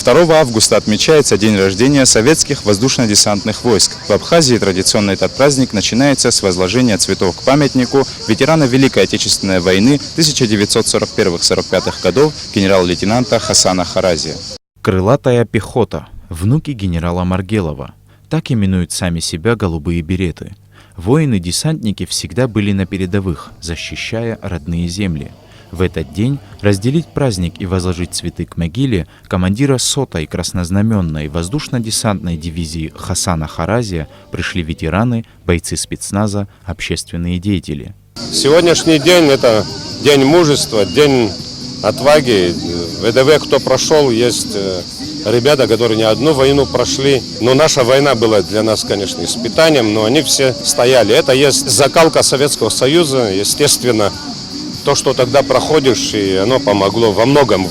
2 августа отмечается день рождения советских воздушно-десантных войск. В Абхазии традиционно этот праздник начинается с возложения цветов к памятнику ветерана Великой Отечественной войны 1941-45 годов генерал-лейтенанта Хасана Харазия. Крылатая пехота, внуки генерала Маргелова. Так именуют сами себя голубые береты. Воины-десантники всегда были на передовых, защищая родные земли. В этот день разделить праздник и возложить цветы к могиле командира 100-й краснознаменной воздушно-десантной дивизии Хасана Харазия пришли ветераны, бойцы спецназа, общественные деятели. Сегодняшний день – это день мужества, день отваги. ВДВ, кто прошел, есть ребята, которые не одну войну прошли. Но наша война была для нас, конечно, испытанием, но они все стояли. Это есть закалка Советского Союза, естественно. То, что тогда проходишь, и оно помогло во многом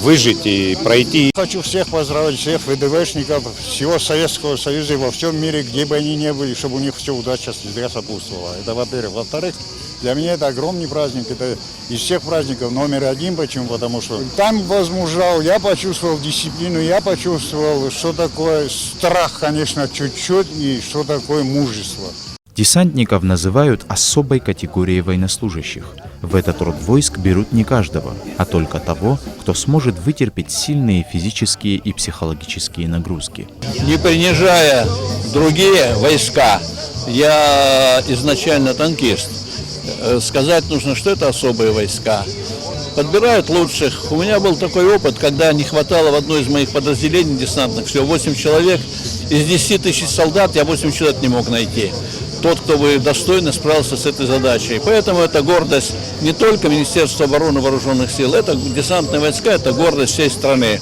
выжить и пройти. Хочу всех поздравить, всех ВДВшников, всего Советского Союза и во всем мире, где бы они ни были, чтобы у них все удача всегда сопутствовала. Это во-первых. Во-вторых, для меня это огромный праздник. Это из всех праздников номер один. Почему? Потому что там возмужал, я почувствовал дисциплину, я почувствовал, что такое страх, конечно, чуть-чуть, и что такое мужество. Десантников называют особой категорией военнослужащих. В этот род войск берут не каждого, а только того, кто сможет вытерпеть сильные физические и психологические нагрузки. Не принижая другие войска, я изначально танкист. Сказать нужно, что это особые войска. Подбирают лучших. У меня был такой опыт, когда не хватало в одной из моих подразделений десантных, всего 8 человек. Из 10 тысяч солдат я 8 человек не мог найти. Тот, кто бы достойно справился с этой задачей. Поэтому это гордость не только Министерства обороны Вооруженных сил, это десантные войска, это гордость всей страны.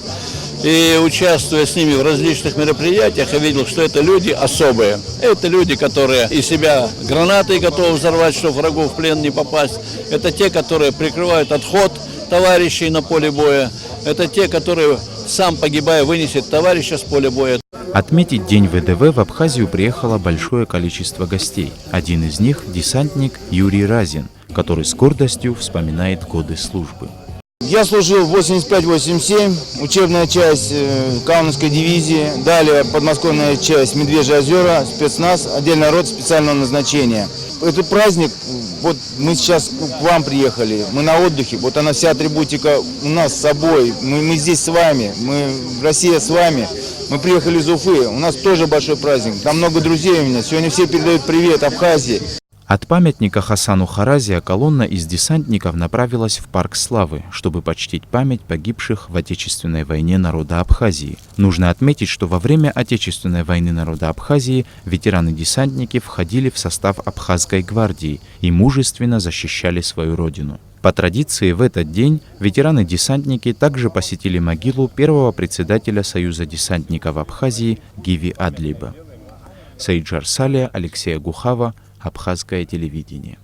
И участвуя с ними в различных мероприятиях, я видел, что это люди особые. Это люди, которые из себя гранаты готовы взорвать, чтобы врагу в плен не попасть. Это те, которые прикрывают отход товарищей на поле боя. Это те, которые, сам погибая, вынесет товарища с поля боя. Отметить День ВДВ в Абхазию приехало большое количество гостей. Один из них – десантник Юрий Разин, который с гордостью вспоминает годы службы. Я служил в 85-87, учебная часть Каунасской дивизии, далее подмосковная часть Медвежьи озера, спецназ, отдельный род специального назначения. Этот праздник, вот мы сейчас к вам приехали, мы на отдыхе, вот она вся атрибутика у нас с собой, мы здесь с вами, Россия с вами. Мы приехали из Уфы, у нас тоже большой праздник, там много друзей у меня, сегодня все передают привет Абхазии. От памятника Хасану Харазия колонна из десантников направилась в Парк Славы, чтобы почтить память погибших в Отечественной войне народа Абхазии. Нужно отметить, что во время Отечественной войны народа Абхазии ветераны-десантники входили в состав Абхазской гвардии и мужественно защищали свою родину. По традиции, в этот день ветераны-десантники также посетили могилу первого председателя Союза десантников Абхазии Гиви Адлиба. Саиджар Салия, Алексей Гухава, Абхазское телевидение.